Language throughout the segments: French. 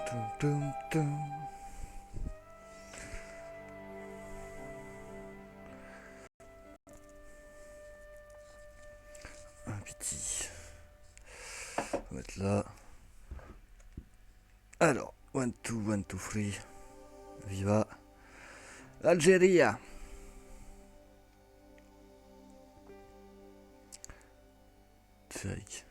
Tum, tum, tum. Un petit. On va mettre là. Alors, 1, 2, 1, 2, 3. Viva l'Algérie. Fake.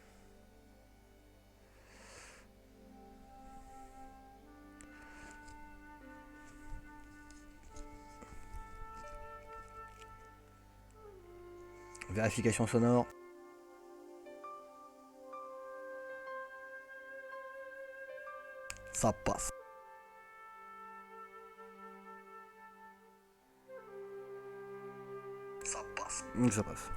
Vérification sonore. Ça passe. Ça passe. Ça passe.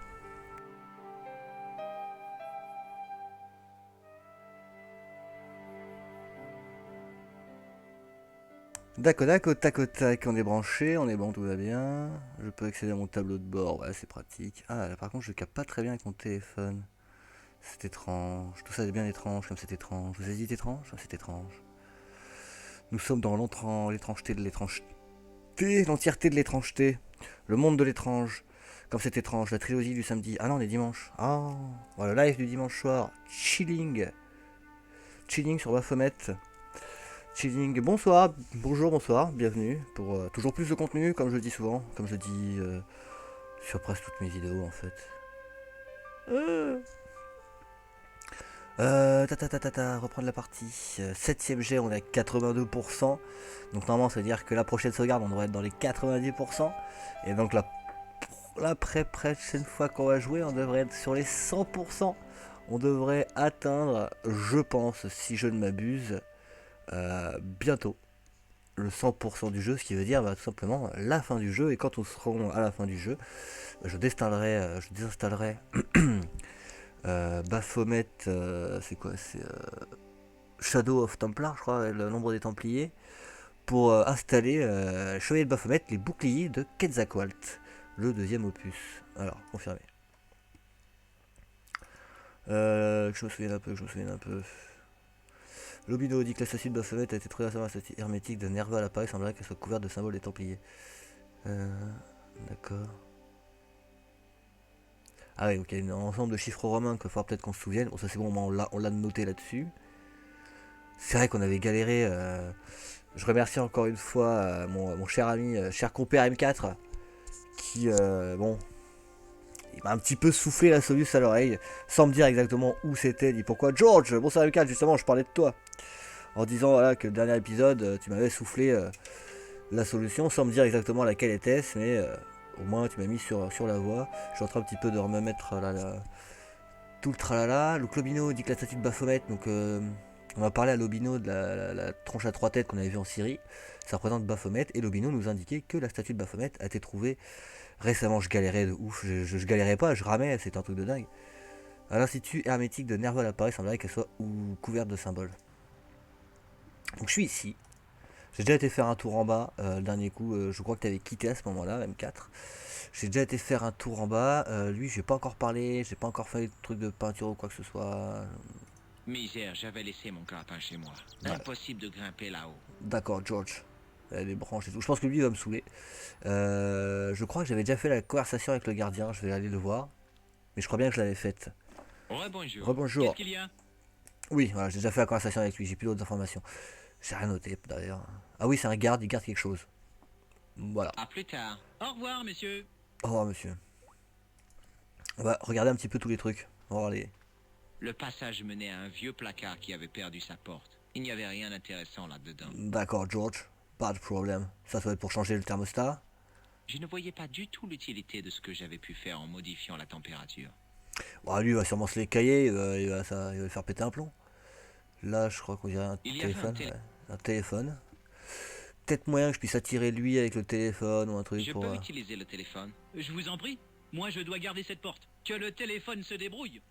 D'accord, d'accord, tac au tac, on est branché, on est bon, tout va bien. Je peux accéder à mon tableau de bord, ouais, c'est pratique. Ah, là par contre, je capte pas très bien avec mon téléphone. C'est étrange, tout ça est bien étrange, comme c'est étrange. Vous avez dit étrange? C'est étrange. Nous sommes dans l'étrangeté de l'étrangeté, l'entièreté de l'étrangeté, le monde de l'étrange. Comme c'est étrange, la trilogie du samedi. Ah non, on est dimanche. Ah, voilà, le live du dimanche soir. Chilling. Chilling sur Baphomet. Chilling, bonsoir, bonjour, bonsoir, bienvenue pour toujours plus de contenu, comme je le dis souvent, comme je dis sur presque toutes mes vidéos en fait. Reprendre la partie. 7ème jet, on est à 82%. Donc normalement, ça veut dire que la prochaine sauvegarde, on devrait être dans les 90%. Et donc la prochaine fois qu'on va jouer, on devrait être sur les 100%. On devrait atteindre, je pense, si je ne m'abuse, bientôt le 100% du jeu, ce qui veut dire tout simplement la fin du jeu. Et quand on sera à la fin du jeu, je désinstallerai Baphomet, c'est quoi? C'est Shadow of Templar, je crois, le nombre des Templiers, pour installer Chevalier de Baphomet, les boucliers de Quetzalcoatl, le deuxième opus. Alors, confirmé. Que je me souvienne un peu. Lobino dit que la statue de Baphomet a été trouvée récemment à la statue hermétique de Nerva à l'appareil, semblerait qu'elle soit couverte de symboles des Templiers. D'accord. Ah oui, ok, un ensemble de chiffres romains qu'il faudra peut-être qu'on se souvienne. Bon, ça c'est bon, on l'a noté là-dessus. C'est vrai qu'on avait galéré. Je remercie encore une fois mon cher ami, cher compère M4, qui, bon, il m'a un petit peu soufflé la soluce à l'oreille, sans me dire exactement où c'était, ni pourquoi. George, bonsoir M4, justement, je parlais de toi. En disant voilà, que le dernier épisode, tu m'avais soufflé la solution, sans me dire exactement laquelle était-ce, mais au moins tu m'as mis sur la voie. Je suis en train un petit peu de me mettre tout le tralala. Le Lobino dit que la statue de Baphomet, donc on va parler à Lobino de la tronche à trois têtes qu'on avait vue en Syrie. Ça représente Baphomet, et Lobino nous indiquait que la statue de Baphomet a été trouvée récemment. Je galérais de ouf, je galérais pas, je ramais, c'était un truc de dingue. À l'institut hermétique de Nerval à Paris, il semblerait qu'elle soit couverte de symboles. Donc je suis ici. J'ai déjà été faire un tour en bas, le dernier coup, je crois que tu avais quitté à ce moment-là, M4. J'ai déjà été faire un tour en bas, lui j'ai pas encore parlé, j'ai pas encore fait de truc de peinture ou quoi que ce soit. Misère, j'avais laissé mon grappin chez moi. Ouais. Impossible de grimper là-haut. D'accord, George. Les branches et tout. Je pense que lui va me saouler. Je crois que j'avais déjà fait la conversation avec le gardien, je vais aller le voir. Mais je crois bien que je l'avais faite. Rebonjour. Rebonjour. Qu'est-ce qu'il y a? Oui, voilà, j'ai déjà fait la conversation avec lui, j'ai plus d'autres informations. J'ai rien noté d'ailleurs. Ah oui, c'est un garde, il garde quelque chose. Voilà. À plus tard. Au revoir, monsieur. Au revoir, monsieur. On va regarder un petit peu tous les trucs. On va voir les. Le passage menait à un vieux placard qui avait perdu sa porte. Il n'y avait rien d'intéressant là-dedans. D'accord, George. Pas de problème. Ça doit être pour changer le thermostat. Je ne voyais pas du tout l'utilité de ce que j'avais pu faire en modifiant la température. Bon, lui, il va sûrement se les cailler, il va faire péter un plomb. Là, je crois qu'on dirait un Il y avait téléphone. Ouais, un téléphone. Peut-être moyen que je puisse attirer lui avec le téléphone ou un truc Je pour. peux utiliser le téléphone. Je vous en prie. Moi, je dois garder cette porte. Que le téléphone se débrouille.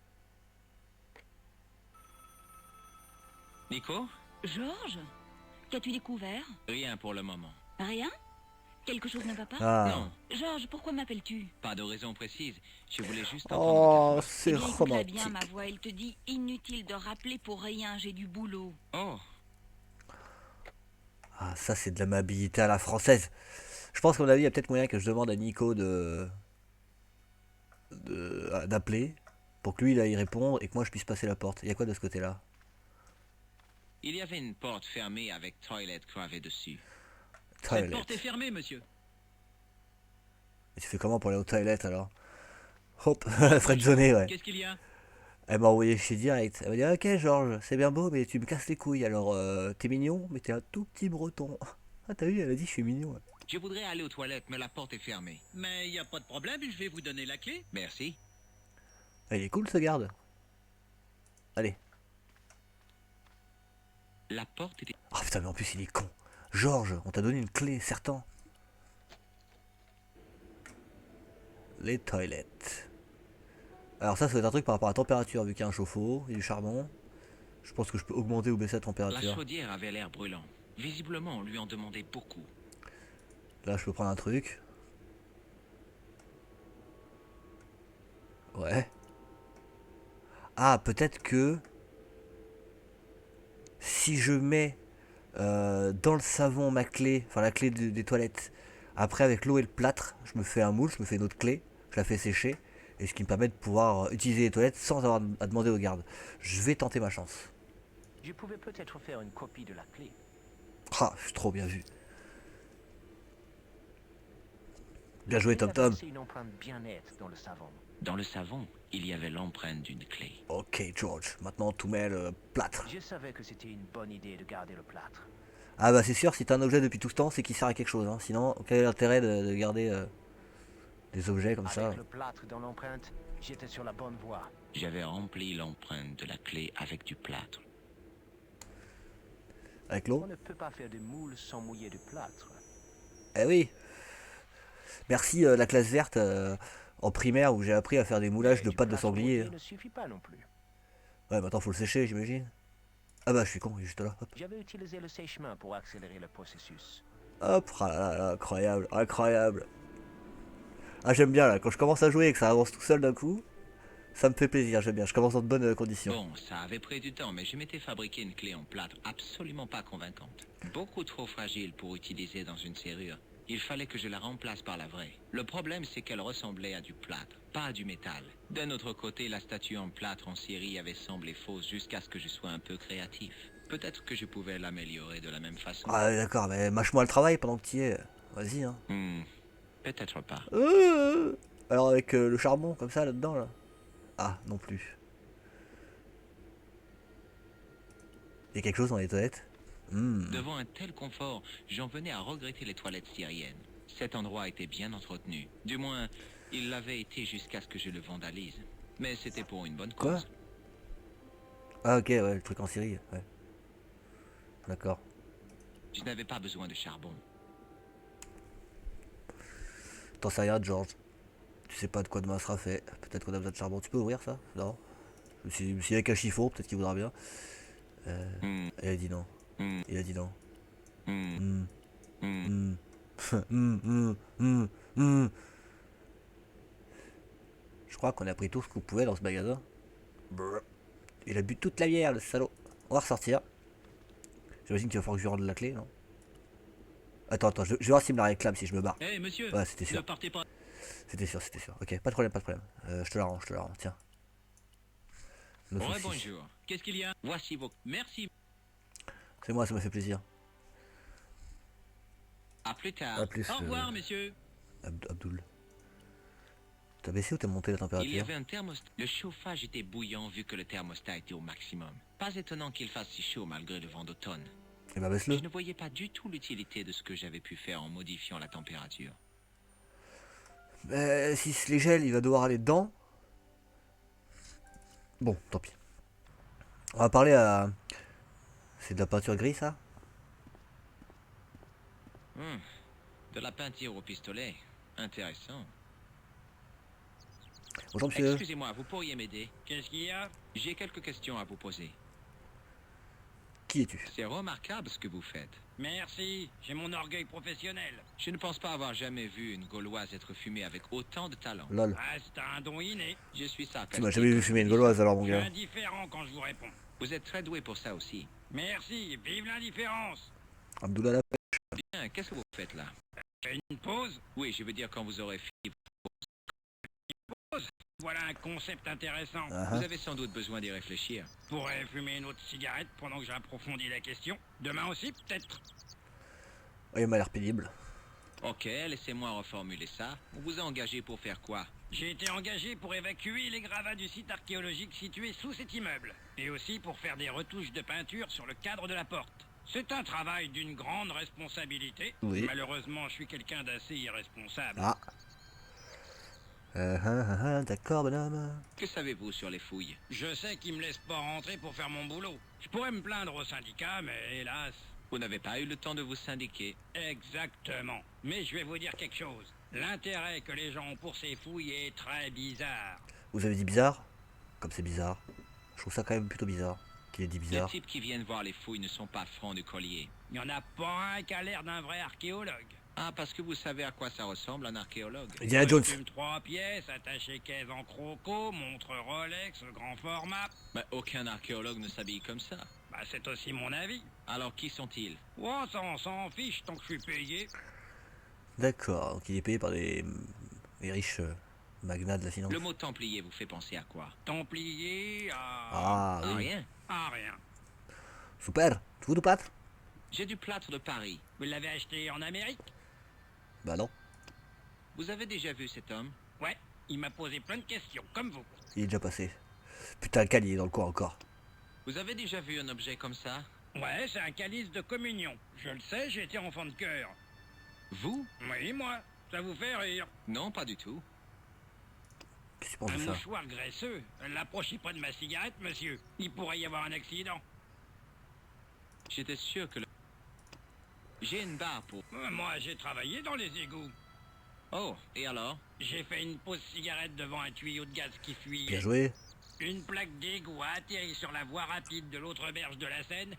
Nico? Georges, qu'as-tu découvert? Rien pour le moment. Rien? Quelque chose ne va pas? Ah. Non, Georges, pourquoi m'appelles-tu? pas de raison précise. Je voulais juste Oh, entendre ta voix. c'est Eh bien, écoute-la romantique. bien, ma voix. Elle te dit inutile de rappeler pour rien, j'ai du boulot. Oh, ça c'est de l'amabilité à la française. Je pense qu'à mon avis, il y a peut-être moyen que je demande à Nico d'appeler pour que lui il aille répondre et que moi je puisse passer la porte. Il y a quoi de ce côté-là? Il y avait une porte fermée avec toilette gravée dessus. Cette Toilette. porte est fermée, monsieur. Et tu fais comment pour aller aux toilettes alors? Hop, friendzoné, ouais. Qu'est-ce qu'il y a? Elle m'a envoyé chez direct. Elle m'a dit ok Georges, c'est bien beau mais tu me casses les couilles. Alors t'es mignon mais t'es un tout petit breton. Ah t'as vu, elle a dit je suis mignon. Ouais. Je voudrais aller aux toilettes, mais la porte est fermée. Mais il n'y a pas de problème, je vais vous donner la clé. Merci. Ah, il est cool ce garde. Allez. La porte était... Ah putain mais en plus il est con. Georges, on t'a donné une clé, certain. Les toilettes. Alors ça va être un truc par rapport à la température, vu qu'il y a un chauffe-eau et du charbon. Je pense que je peux augmenter ou baisser la La température. chaudière avait l'air brûlant. Visiblement, on lui en demandait beaucoup. Là je peux prendre un truc. Ouais. Ah peut-être que si je mets dans le savon ma clé, enfin la clé des toilettes, après avec l'eau et le plâtre, je me fais un moule, je me fais une autre clé, je la fais sécher, et ce qui me permet de pouvoir utiliser les toilettes sans avoir à demander aux gardes. Je vais tenter ma chance. Je pouvais peut-être faire une copie de la clé. Ah, je suis trop bien vu. Bien joué Tom Tom. C'est une empreinte bien nette dans le savon. Dans le savon, il y avait l'empreinte d'une clé. Ok George, maintenant tout met le plâtre. Je savais que c'était une bonne idée de garder le plâtre. Ah bah c'est sûr, si t'as un objet depuis tout ce temps, c'est qu'il sert à quelque chose. Hein. Sinon, quel est l'intérêt de garder des objets comme ça? Avec le plâtre dans l'empreinte, j'étais sur la bonne voie. J'avais rempli l'empreinte de la clé avec du plâtre. Avec On l'eau? ne peut pas faire de moule sans mouiller du plâtre. Eh oui. Merci la classe verte en primaire où j'ai appris à faire des moulages Mais de du pâtes de plâtre sanglier. mouillé ne suffit pas non plus. Ouais, maintenant faut le sécher, j'imagine. Ah bah je suis con, il est juste là. Hop, J'avais utilisé le sèche-main pour accélérer le processus. hop, ah là là, incroyable, incroyable. Ah j'aime bien là, quand je commence à jouer et que ça avance tout seul d'un coup, ça me fait plaisir, j'aime bien, je commence dans de bonnes conditions. Bon, ça avait pris du temps, mais je m'étais fabriqué une clé en plâtre absolument pas convaincante. Beaucoup trop fragile pour utiliser dans une serrure. Il fallait que je la remplace par la vraie. Le problème, c'est qu'elle ressemblait à du plâtre, pas à du métal. D'un autre côté, la statue en plâtre en série avait semblé fausse jusqu'à ce que je sois un peu créatif. Peut-être que je pouvais l'améliorer de la même façon. Ah ouais, d'accord, mais mâche-moi le travail pendant que tu y es. Vas-y hein. Peut-être pas. Alors avec le charbon comme ça là-dedans là. Ah non plus. Il y a quelque chose dans les toilettes? Devant un tel confort, j'en venais à regretter les toilettes syriennes. Cet endroit était bien entretenu. Du moins, il l'avait été jusqu'à ce que je le vandalise. Mais c'était pour une bonne Quoi? cause. Ah ok, ouais, le truc en Syrie, ouais. D'accord. Je n'avais pas besoin de charbon. T'en sais rien, George. Tu sais pas de quoi demain sera fait. Peut-être qu'on a besoin de charbon. Tu peux ouvrir ça? Non. S'il y a qu'un chiffon, peut-être qu'il voudra bien. Il a dit non. Il a dit non. Je crois qu'on a pris tout ce qu'on pouvait dans ce magasin. Brrr. Il a bu toute la bière, le salaud. On va ressortir. J'imagine qu'il va falloir que je lui rende la clé, non? Attends, je vais voir s'il me la réclame si je me barre. Eh monsieur, Ouais, c'était ne sûr. partez pas. C'était sûr, c'était sûr. Ok, pas de problème, pas de problème. Je te la rends, tiens. Le Ouais, saucisse. bonjour. Qu'est-ce qu'il y a? Voici vos... Merci. C'est moi, ça m'a fait plaisir. À plus tard. A plus, Au revoir, messieurs. Abdoul. T'as baissé ou t'as monté la Il y température? avait un thermostat. Le chauffage était bouillant vu que le thermostat était au maximum. Pas étonnant qu'il fasse si chaud malgré le vent d'automne. Eh ben baisse-le. Je ne voyais pas du tout l'utilité de ce que j'avais pu faire en modifiant la température. Si les gèle, il va devoir aller dedans. Bon, tant pis. On va parler à... C'est de la peinture grise, ça? De la peinture au pistolet. Intéressant. Bonjour, monsieur. Excusez-moi, vous pourriez m'aider? Qu'est-ce qu'il y a? J'ai quelques questions à vous poser. Qui es-tu? C'est remarquable ce que vous faites. Merci, j'ai mon orgueil professionnel. Je ne pense pas avoir jamais vu une Gauloise être fumée avec autant de talent. Lol. Ah, c'est un don inné. Je suis sarcastique. Tu m'as jamais vu fumer une gauloise alors, mon Je suis gars. indifférent quand je vous réponds. Vous êtes très doué pour ça aussi. Merci, vive l'indifférence. Abdoullah la Qu'est-ce que vous faites là? Une pause. Oui, je veux dire quand vous aurez fini. Voilà un concept intéressant. Vous avez sans doute besoin d'y réfléchir. Pourrais fumer une autre cigarette pendant que j'approfondis la question. Demain aussi, peut-être. Oh, il m'a l'air pénible. Ok, laissez-moi reformuler ça. On vous a engagé pour faire quoi? J'ai été engagé pour évacuer les gravats du site archéologique situé sous cet immeuble. Et aussi pour faire des retouches de peinture sur le cadre de la porte. C'est un travail d'une grande responsabilité. Oui. Malheureusement, je suis quelqu'un d'assez irresponsable. Ah. D'accord, bonhomme. Que savez-vous sur les fouilles? Je sais qu'ils me laissent pas rentrer pour faire mon boulot. Je pourrais me plaindre au syndicat, mais hélas... Vous n'avez pas eu le temps de vous syndiquer. Exactement. Mais je vais vous dire quelque chose. L'intérêt que les gens ont pour ces fouilles est très bizarre. Vous avez dit bizarre? Comme c'est bizarre. Je trouve ça quand même plutôt bizarre qu'il ait dit Les bizarre. types qui viennent voir les fouilles ne sont pas francs du collier. Il n'y en a pas un qui a l'air d'un vrai archéologue. Ah, parce que vous savez à quoi ça ressemble un archéologue. Indiana Jones. Costume 3 pièces, attaché caisse en croco, montre Rolex, grand format. Mais aucun archéologue ne s'habille comme ça. Bah, c'est aussi mon avis. Alors qui sont-ils? Oh, ça on s'en fiche tant que je suis payé. D'accord, donc il est payé par des riches magnats de la finance. Le mot templier vous fait penser à quoi? Templier à... Ah Ah, oui. rien. à rien. Super. Tu veux du plâtre? J'ai du plâtre de Paris. Vous l'avez acheté en Amérique? Bah non, Vous avez déjà vu cet homme? Ouais, il m'a posé plein de questions, comme vous. il est déjà passé. Putain, le calier est dans le coin encore. Vous avez déjà vu un objet comme ça? Ouais, c'est un calice de communion. Je le sais, j'ai été enfant de cœur. Vous? Oui, moi. Ça vous fait rire. Non, pas du tout. Qu'est-ce que tu penses Un de ça? mouchoir graisseux. L'approchez pas de ma cigarette, monsieur. Il pourrait y avoir un accident. J'étais sûr que le... J'ai une barre pour... Moi, j'ai travaillé dans les égouts. Oh, et alors? J'ai fait une pause cigarette devant un tuyau de gaz qui Bien fuyait. joué. Une plaque d'égout a atterri sur la voie rapide de l'autre berge de la Seine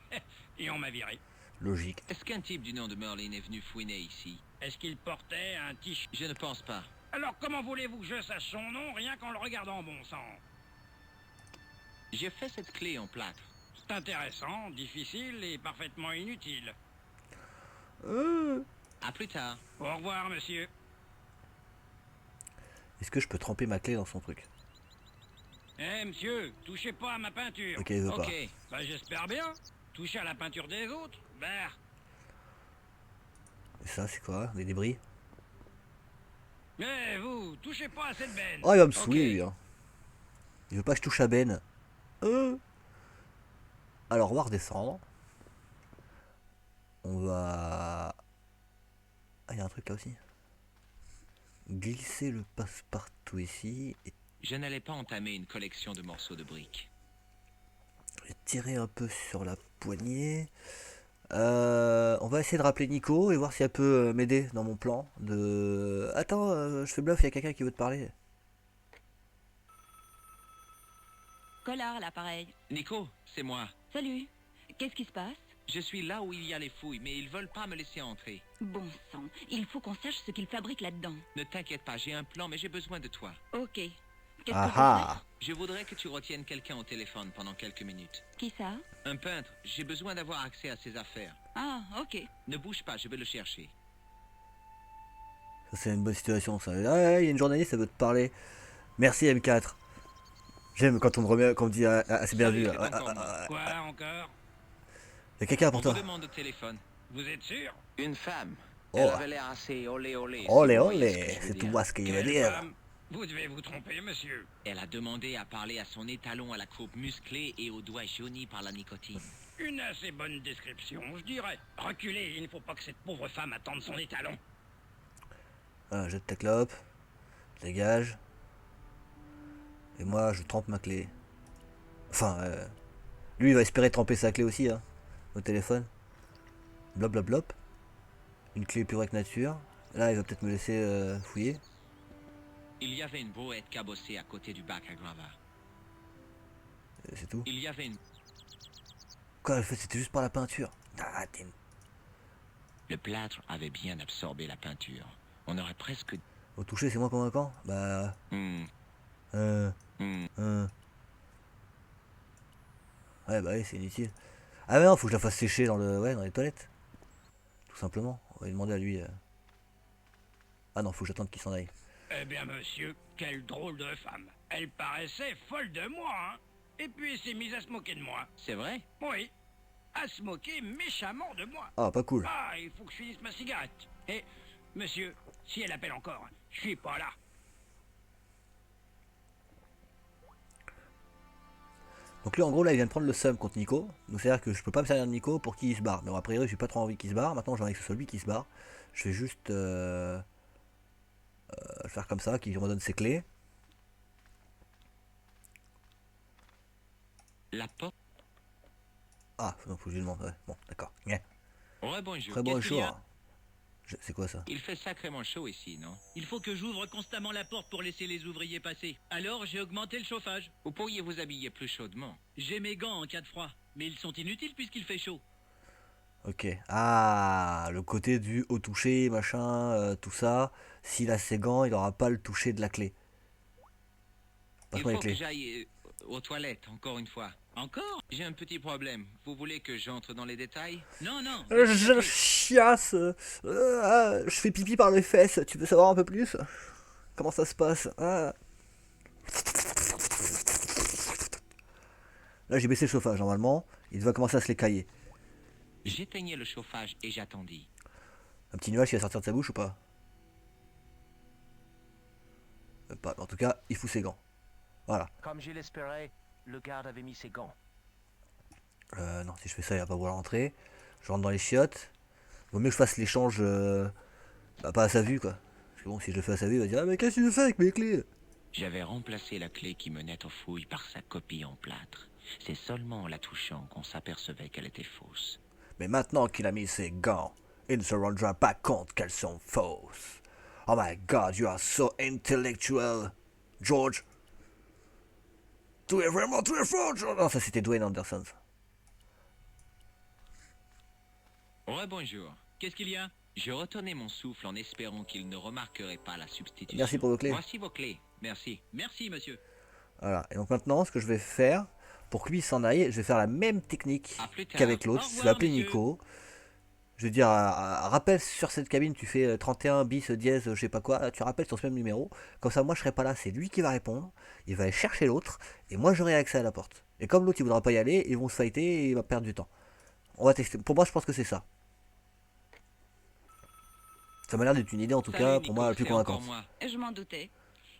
et on m'a viré. Logique. Est-ce qu'un type du nom de Merlin est venu fouiner ici? Est-ce qu'il portait un t-shirt? Je ne pense pas. Alors comment voulez-vous que je sache son nom rien qu'en le regardant bon sang? J'ai fait cette clé en plâtre. C'est intéressant, difficile et parfaitement inutile. À plus tard. Au revoir, monsieur. Est-ce que je peux tremper ma clé dans son truc? Eh, monsieur, touchez pas à ma peinture. Ok, il veut pas. Ok. Bah, j'espère bien. Toucher à la peinture des autres. Bah, Et ça, c'est quoi? Des débris? mais vous, touchez pas à cette benne. Oh, il va me Ok. saouler, lui. Hein. Il veut pas que je touche à Ben. Alors, on va redescendre. On va... Ah, il y a un truc là aussi. Glisser le passe-partout ici. Et Je n'allais pas entamer une collection de morceaux de briques. tirer un peu sur la poignée. On va essayer de rappeler Nico et voir si elle peut m'aider dans mon plan. De... Attends, je fais bluff, il y a quelqu'un qui veut te parler. Collard, l'appareil. Nico, c'est moi. Salut. Qu'est-ce qui se passe? Je suis là où il y a les fouilles, mais ils veulent pas me laisser entrer. Bon sang, il faut qu'on sache ce qu'ils fabriquent là-dedans. Ne t'inquiète pas, j'ai un plan, mais j'ai besoin de toi. Ok. Qu'est-ce que Ah je ah. Je voudrais que tu retiennes quelqu'un au téléphone pendant quelques minutes. fais? Qui ça? Un peintre, j'ai besoin d'avoir accès à ses affaires. Ah, ok. Ne bouge pas, je vais le chercher. Ça, c'est une bonne situation, ça. Ah, ouais, il y a une journaliste, elle veut te parler. Merci M4. J'aime quand on me remet, quand on me dit c'est bien vu. Salut, c'est encore moi. Quoi encore? Il y a quelqu'un On pour vous toi. demande au téléphone. Vous êtes sûr? Une femme. Oh. Elle avait l'air assez olé olé. si Olé vous voyez ce que olé, je veux c'est tout dire. moi ce qu'il veut Quelle dire. femme? Vous devez vous tromper, monsieur. Elle a demandé à parler à son étalon à la coupe musclée et aux doigts jaunis par la nicotine. Une assez bonne description, je dirais. Reculez, il ne faut pas que cette pauvre femme attende son étalon. Jette ta clope. Dégage. Et moi, je trempe ma clé. Enfin, lui, il va espérer tremper sa clé aussi, hein, au téléphone. Blop, blop, blop. Une clé pure avec nature. Là, il va peut-être me laisser fouiller. Il y avait une brouette cabossée à côté du bac à gravats. C'est tout. Il y avait une... Quoi, en fait, c'était juste par la peinture. Ah, t'es- Le plâtre avait bien absorbé la peinture. On aurait presque... Au toucher, c'est moins convaincant. Bah, Hmm, euh, hmm. Ouais, bah oui, c'est inutile. Ah mais non, faut que je la fasse sécher dans le, ouais, dans les toilettes. Tout simplement. On va lui demander à lui. Ah non, faut que j'attende qu'il s'en aille. Eh bien, monsieur, quelle drôle de femme. Elle paraissait folle de moi, hein. Et puis elle s'est mise à se moquer de moi. C'est vrai? Oui, à se moquer méchamment de moi. Ah, pas cool. Ah, il faut que je finisse ma cigarette. Et, monsieur, si elle appelle encore, je suis pas là. Donc lui en gros là il vient de prendre le seum contre Nico. Donc c'est à dire que je peux pas me servir de Nico pour qu'il se barre. Mais bon, a priori j'ai pas trop envie qu'il se barre. Maintenant j'ai envie que ce soit lui qui se barre. Je vais juste faire comme ça, qu'il me redonne ses clés. La porte. Ah, non, faut que je lui demande. Ouais. Bon, d'accord. Yeah. Rebonjour. Très Qu'est-ce qu'il y a? bonjour. C'est quoi ça? Il fait sacrément chaud ici, non? Il faut que j'ouvre constamment la porte pour laisser les ouvriers passer. Alors j'ai augmenté le chauffage. Vous pourriez vous habiller plus chaudement. J'ai mes gants en cas de froid, mais ils sont inutiles puisqu'il fait chaud. Ok. Ah, le côté du au toucher, machin, tout ça. S'il a ses gants, il aura pas le toucher de la clé. Il Passe-moi les faut que clés. j'aille aux toilettes, encore une fois. Encore? J'ai un petit problème. Vous voulez que j'entre dans les détails? Non, non. Je chiasse. Je fais pipi par les fesses. Tu veux savoir un peu plus? Comment ça se passe? Ah. Là j'ai baissé le chauffage normalement. Il va commencer à se les cailler. J'éteignais le chauffage et j'attendis. Un petit nuage qui va sortir de sa bouche ou pas? Pas. En tout cas, il fout ses gants. Voilà. Comme je l'espérais, le garde avait mis ses gants. Non, si je fais ça, il va pas vouloir rentrer. Je rentre dans les chiottes. Vaut mieux que je fasse l'échange pas à sa vue quoi. Parce que bon, si je le fais à sa vue, il va dire ah mais qu'est-ce que tu fais avec mes clés? J'avais remplacé la clé qui menait aux fouilles par sa copie en plâtre. C'est seulement en la touchant qu'on s'apercevait qu'elle était fausse. Mais maintenant qu'il a mis ses gants, il ne se rendra pas compte qu'elles sont fausses. Oh my god, you are so intellectual, George. Tu es vraiment très fort, George. Non, ça c'était Dwayne Anderson. Rebonjour. Qu'est-ce qu'il y a? Je retournais mon souffle en espérant qu'il ne remarquerait pas la substitution. Merci pour vos clés. Voici vos clés. Merci. Merci, monsieur. Voilà, et donc maintenant, ce que je vais faire, pour que lui s'en aille, je vais faire la même technique À plus tard. qu'avec l'autre. Au Je vais revoir, appeler monsieur. Nico. Je vais dire, rappelle sur cette cabine, tu fais 31 bis dièse, je sais pas quoi, là, tu rappelles sur ce même numéro. Comme ça, moi je serai pas là, c'est lui qui va répondre. Il va aller chercher l'autre, et moi j'aurai accès à la porte. Et comme l'autre il voudra pas y aller, ils vont se fighter et il va perdre du temps. On va tester. Pour moi, je pense que c'est ça. Ça m'a l'air d'être une idée en tout Salut, cas, Nico, pour moi la plus c'est encore convaincante. moi. Je m'en doutais.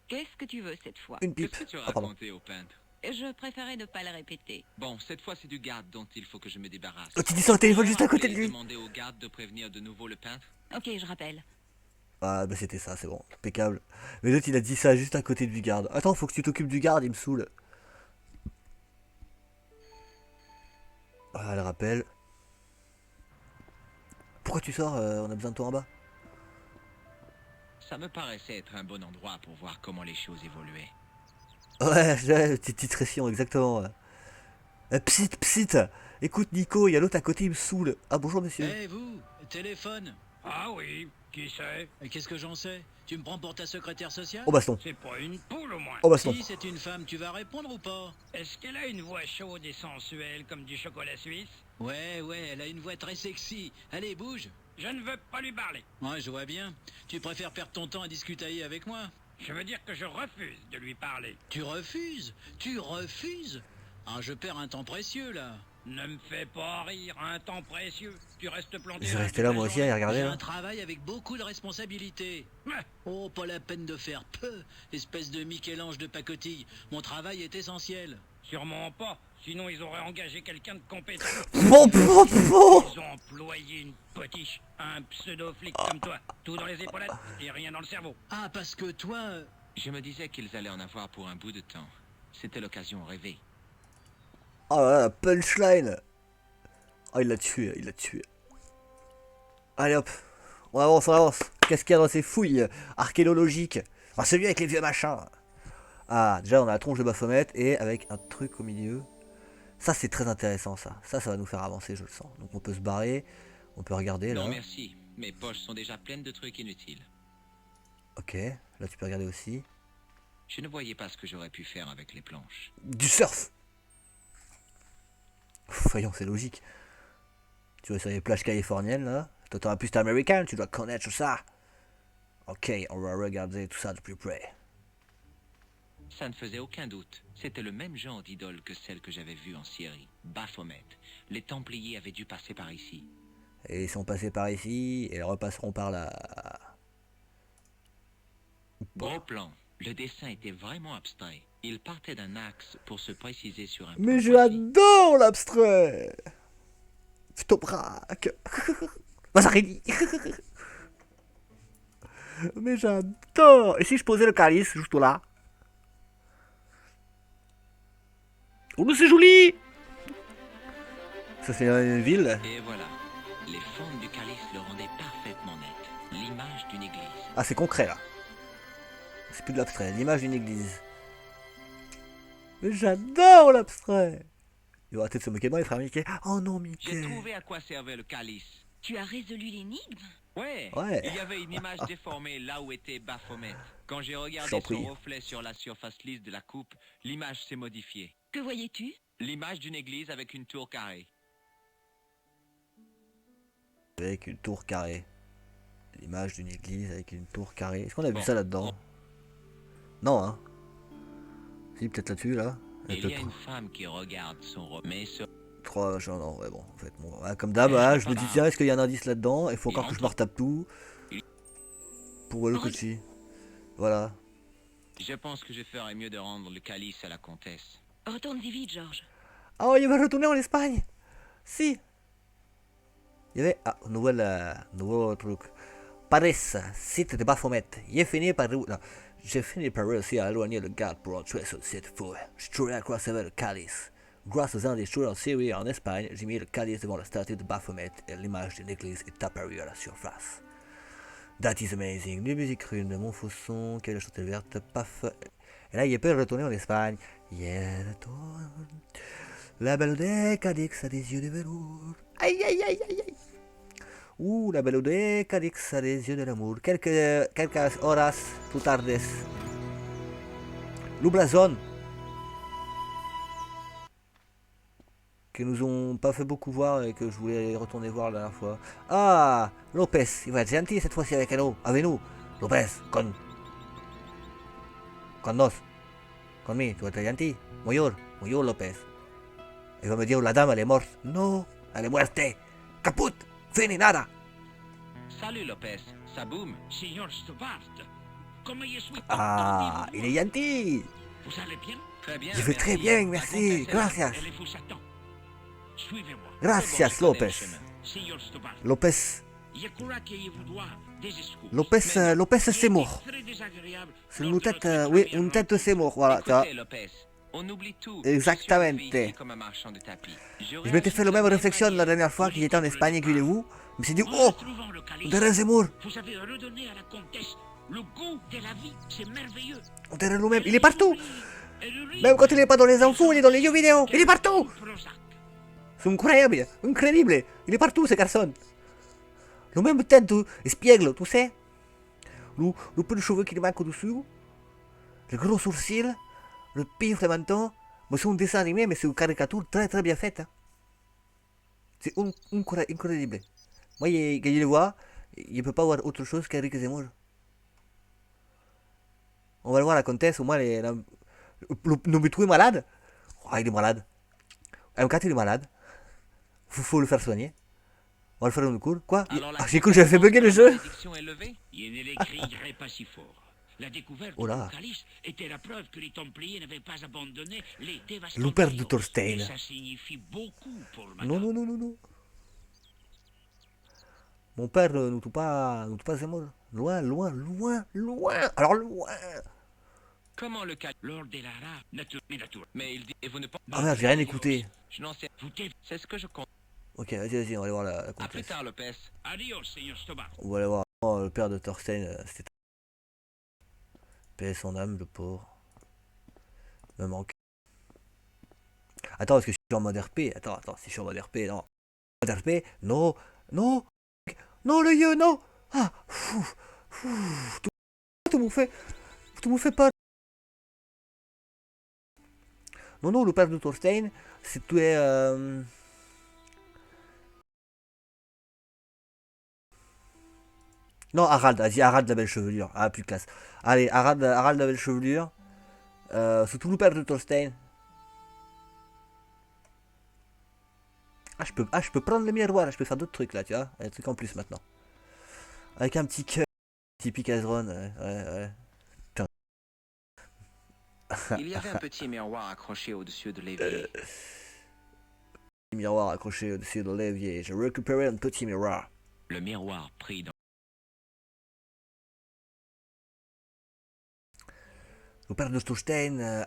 Qu'est-ce que tu veux cette fois? Une pipe. Qu'est-ce que tu Ah, pardon. racontais au peintre? Je préférais ne pas le répéter. Bon, cette fois c'est du garde dont il faut que je me débarrasse. Oh, tu dis ça au téléphone juste à côté de lui. Demander au garde de prévenir de nouveau le peintre. Ok, je rappelle. Ah bah c'était ça, c'est bon, impeccable. Mais l'autre il a dit ça juste à côté du garde. Attends, faut que tu t'occupes du garde, il me saoule. Ah, le rappel. Pourquoi tu sors? On a besoin de toi en bas. Ça me paraissait être un bon endroit pour voir comment les choses évoluaient. Ouais, petite discrétion, exactement. Psst, psst. Écoute Nico, il y a l'autre à côté, il me saoule. Ah bonjour monsieur. Eh vous, téléphone. Ah oui, qui sait? Et qu'est-ce que j'en sais? Tu me prends pour ta secrétaire sociale? Au baston. C'est pas une poule au moins. Au baston. Si c'est une femme, tu vas répondre ou pas? Est-ce qu'elle a une voix chaude et sensuelle comme du chocolat suisse? Ouais, elle a une voix très sexy. Allez, bouge. Je ne veux pas lui parler. Ouais, je vois bien. Tu préfères perdre ton temps à discutailler avec moi? Je veux dire que je refuse de lui parler. Tu refuses? Tu refuses? Ah, je perds un temps précieux, là. Ne me fais pas rire, un temps précieux. Tu restes planté. Je vais là rester toute là la moi aussi journée. à regarder J'ai là. un travail avec beaucoup de responsabilités. Ouais. Oh, pas la peine de faire peu, espèce de Michel-Ange de pacotille. Mon travail est essentiel. Sûrement pas. Sinon, ils auraient engagé quelqu'un de compétent. Bon. Ils ont employé une potiche, un pseudo-flic comme toi. Tout dans les épaulettes et rien dans le cerveau. Ah, parce que toi... Je me disais qu'ils allaient en avoir pour un bout de temps. C'était l'occasion rêvée. Oh là là, la punchline. Oh il l'a tué, il l'a tué. Allez hop, on avance, on avance. Qu'est-ce qu'il y a dans ces fouilles archéologiques? Ah, celui avec les vieux machins. Ah, déjà on a la tronche de Baphomet et avec un truc au milieu. Ça c'est très intéressant ça. Ça va nous faire avancer, je le sens. Donc on peut se barrer, on peut regarder là. Non merci, mes poches sont déjà pleines de trucs inutiles. Ok, là tu peux regarder aussi. Je ne voyais pas ce que j'aurais pu faire avec les planches. Du surf. Voyons, c'est logique. Tu vois sur les plages californiennes là, Toi, t'es un plus américain, tu dois connaître ça. Ok, on va regarder tout ça de plus près. Ça ne faisait aucun doute. C'était le même genre d'idole que celle que j'avais vue en Syrie. Baphomet. Les Templiers avaient dû passer par ici. Et ils sont passés par ici, et ils repasseront par là. Gros plan. Le dessin était vraiment abstrait. Il partait d'un axe pour se préciser sur un point Mais précis. j'adore l'abstrait. Ptobrac. Mazarini. Mais j'adore. Et si je posais le calice juste là? Oh, mais c'est joli. Ça c'est une ville. Et voilà. Les formes du calice le rendaient parfaitement net. L'image d'une église. Ah, c'est concret là. C'est plus de l'abstrait, l'image d'une église. Mais j'adore l'abstrait. Il va peut-être se moquer de moi, il fera Mickey. Oh non, J'ai Mickey. trouvé à quoi servait le calice. Tu as résolu l'énigme? Ouais, Ouais. il y avait une image déformée là où était Baphomet. Quand j'ai Je regardé t'en son prie. reflet sur la surface lisse de la coupe, l'image s'est modifiée. Que voyais-tu? L'image d'une église avec une tour carrée. Avec une tour carrée. L'image d'une église avec une tour carrée. Est-ce qu'on a vu Bon. ça là-dedans? Non, hein. Si, peut-être là-dessus, là. Et il y a une femme qui regarde son mais ce... 3, genre, non, ouais, bon, en fait, bon, ouais, comme d'hab, hein, je me dis, tiens, est-ce qu'il y a un indice là-dedans? Il faut encore que je me retape tout. Pour le coup-ci. Voilà. Je pense que je ferais mieux de rendre le calice à la comtesse. Retourne-y vite, Georges. Oh, il va retourner en Espagne. Si. Il y avait, ah, nouveau truc. Paris, site de Baphomet. J'ai fini par réussir à éloigner le garde pour entrer sur cette foule. Je trouvais à quoi servait le calice. Grâce aux industries en Syrie et en Espagne, j'ai mis le calice devant la statue de Baphomet et l'image d'une église est apparue à la surface. That is amazing. Les musiques runes de Montfaucon, qui est la chaussée verte, paf. Et là, il peut retourner en Espagne. Yeah, la belle de Cadix a des yeux de velours. Aïe, aïe, aïe, aïe, aïe. Ouh, la belle de Cadix a des yeux de l'amour. Quelques horas plus tardes. L'Oblazon. Que nous ont pas fait beaucoup voir et que je voulais retourner voir la dernière fois. Ah, Lopez, il va être gentil cette fois-ci avec nous. Avec nous. Lopez, con nos. Conmigo, tu vas être gentil. Muy Lopez. Il va me dire, la dame, elle est morte. Non, elle est muerte. Caput, fini, nada. Salut Lopez, ça boum. Signor Stobart, comment je suis Ah, il est gentil. Vous allez bien? Très bien. Je vais très bien, merci. Gracias. Elle vous attend. Suivez-moi. Gracias, C'est bon, je connais Lopez. le chemin. Signor Stobart, Lopez. je crois qu'il vous doit des excuses. Lopez Seymour. Très désagréable C'est lors une de tête, notre oui, première une tête de Seymour, voilà, tu vois. Écoutez, Lopez, on oublie tout. Exactamente. Je suis arrivé ici comme un marchand de tapis. Je m'étais fait la même réflexion la dernière fois que j'étais en Espagne et que vous. Je me suis dit, En oh, retrouvant le calice, on dirait Zemmour. vous avez redonné à la comtesse le goût de la vie. C'est merveilleux. On dirait nous-mêmes. Il est partout. Elle rit. Même quand il n'est pas dans les infos, il est dans les jeux vidéo. Il est partout. Prozac. C'est incroyable. Incroyable. Il est partout, ce garçon. Le même tête de espiègle, tu sais. Le peu de cheveux qui lui manque au-dessus. Le gros sourcil. Le pif de menton. Mais c'est un dessin animé, mais c'est une caricature très très bien faite. Hein. C'est incroyable. Moi, quand je le vois, il ne peut pas voir autre chose qu'Eric Zemmour. On va le voir, la comtesse, au moins, le tout est malade. Ah, il est malade. M4, il est malade. Faut le faire soigner. On va le faire dans le cours. Quoi? Alors, la Ah, j'ai cru que j'avais fait bugger le jeu. malédiction est levée. Je ne l'écrirai pas si fort. La découverte Oh là. du calice était la preuve que les Templiers n'avaient pas abandonné les dévastateurs. Le père de Thorstein. Et ça signifie beaucoup pour madame. Non, non, non, non, non. Mon père ne tue pas Zemmour. Loin, loin, loin, loin. Alors loin. Comment le calice? Lord de Lara, naturellement. Mais il dit, et vous ne pensez... Ah merde, j'ai rien écouté. Je n'en sais... Vous devez... C'est ce que je compte. Ok, vas-y, on va aller voir la À plus comtesse. tard, Lopez. Adios, Seigneur Stobart. On va aller voir. Oh, le père de Thorstein, c'était... Paix son âme, le pauvre. Me manque. Attends, est-ce que je suis en mode RP? Attends, si je suis en mode RP, non. Mode RP? Non, non. Non, le yeux, non. Ah, tout me fait peur. Non, le père de Thorstein, c'est tout est... Non, Harald, vas-y, Harald la belle chevelure. Ah, plus classe. Allez, Harald la belle chevelure. Sous tout le père de Thorstein. Je peux prendre le miroir, je peux faire d'autres trucs là, tu vois. Il y a des trucs en plus maintenant. Avec un petit cœur, typique Azron, ouais. Putain. Il y avait un petit miroir accroché au-dessus de l'évier. Miroir accroché au-dessus de l'évier. J'ai récupéré un petit miroir. Le miroir pris dans... Le père de Thorstein.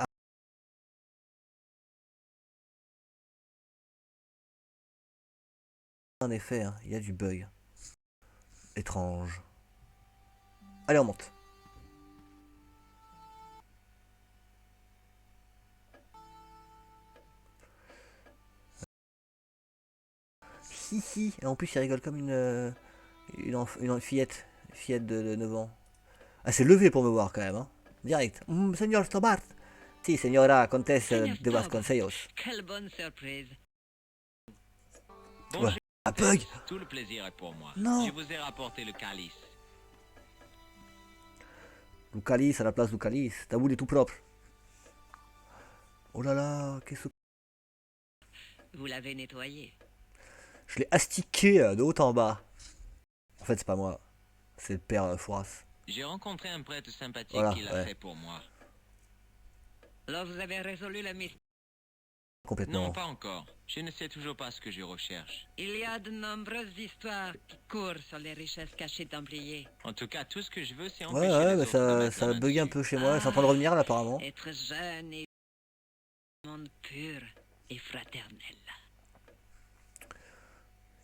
En effet, hein, il y a du bug. Étrange. Allez, on monte. Hihi. Et en plus, il rigole comme une fillette. Une fillette de 9 ans. Ah, c'est levé pour me voir quand même, hein. Direct. Señor Stobart. Si, señora Comtesse Seigneur de Stobart. Vasconcelos. Quelle bonne surprise. Ouais. Bonjour, Ah, bug. tout le plaisir est pour moi. Non. Je vous ai rapporté le calice. Lucalis à la place Lucalis. Ta boule est tout propre. Oh là là, qu'est-ce que... Vous l'avez nettoyé. Je l'ai astiqué de haut en bas. En fait, c'est pas moi. C'est le père Fouras. J'ai rencontré un prêtre sympathique Voilà, qui l'a ouais. fait pour moi. Alors vous avez résolu le mystère. Complètement. Non, pas encore. Je ne sais toujours pas ce que je recherche. Il y a de nombreuses histoires qui courent sur les richesses cachées d'Amplier. En tout cas, tout ce que je veux, c'est Ouais, empêcher ouais, les mais autres de ça, mettre ça la a main bugué un dessus. peu chez moi. C'est en train de revenir là, apparemment. Être jeune et monde pur et fraternel.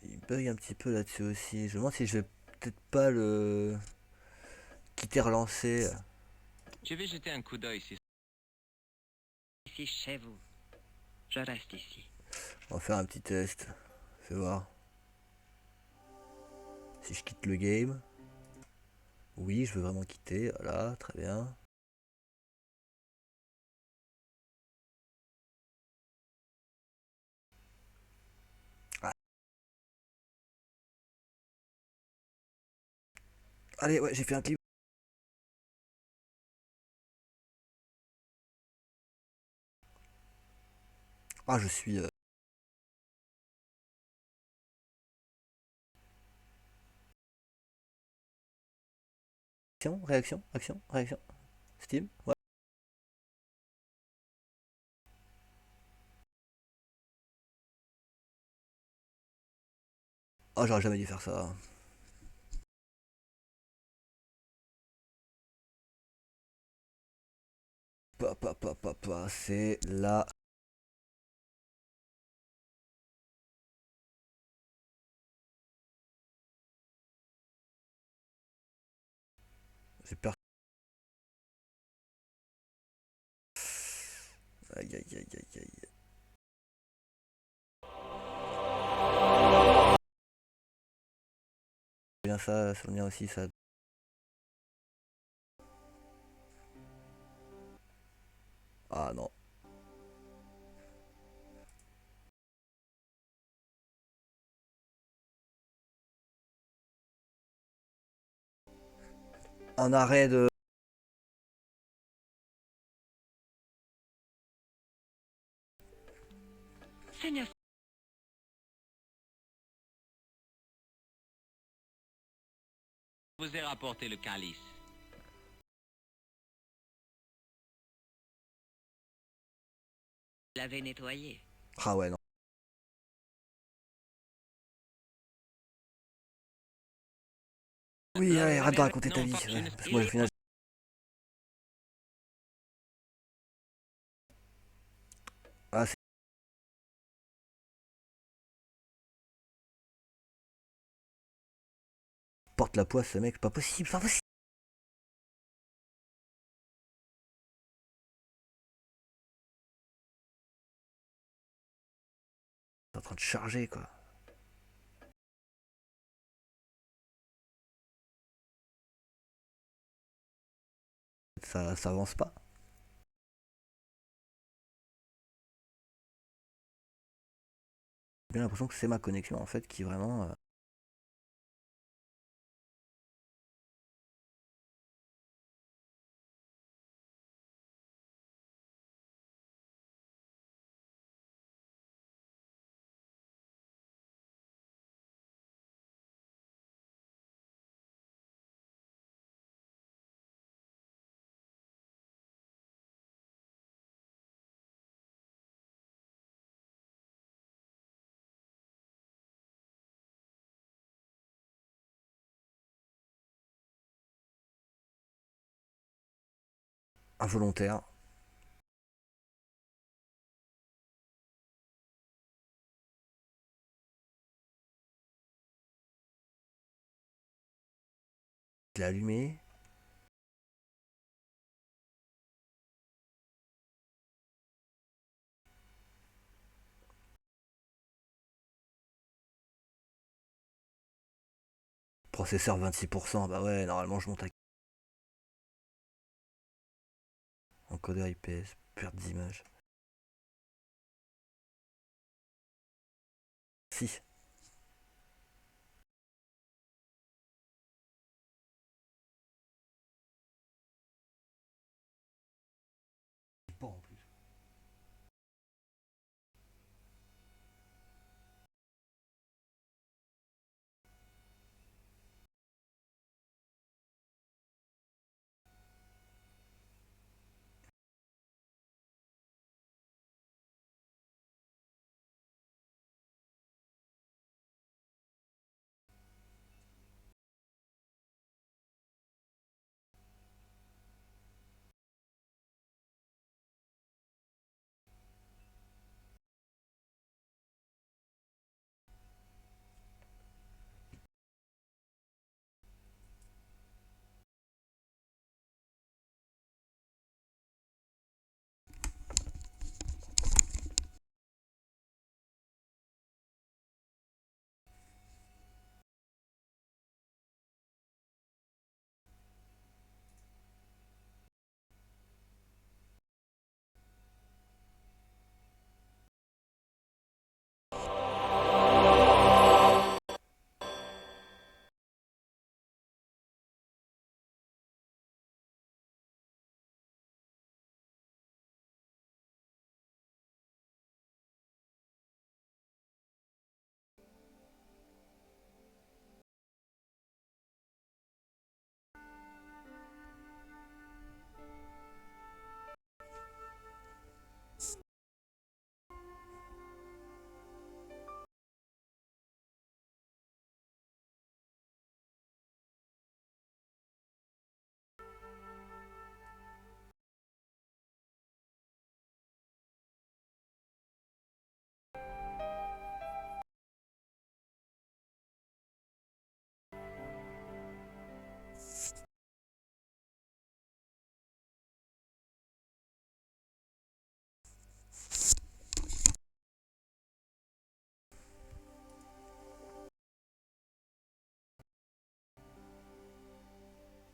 Il bug un petit peu là-dessus aussi. Je me demande si je vais peut-être pas le quitter relancer. Je vais jeter un coup d'œil si... Ici chez vous. Je reste ici. On va faire un petit test. Fais voir. Si je quitte le game. Oui, je veux vraiment quitter. Voilà, très bien. Ah. Allez, ouais, j'ai fait un clip. Ah, je suis... Réaction. Steam, ouais. Oh, j'aurais jamais dû faire ça. C'est là. J'ai peur. Aïe. Bien ça, c'est le mien aussi, ça. Ah non. Un arrêt de... Seigneur, Je vous ai rapporté le calice. vous l'avez nettoyé. Ah ouais, non. Oui, allez, arrête de raconter ta Non, vie. pas- je ne- Parce que moi, au final... Ah, c'est... Porte la poisse, ce mec, pas possible, pas possible. C'est en train de charger, quoi. Ça avance pas. J'ai bien l'impression que c'est ma connexion, en fait, qui vraiment... involontaire. Je l'ai allumé. Processeur 26%, bah ouais, normalement je monte à encodeur IPS, perte d'image. Si.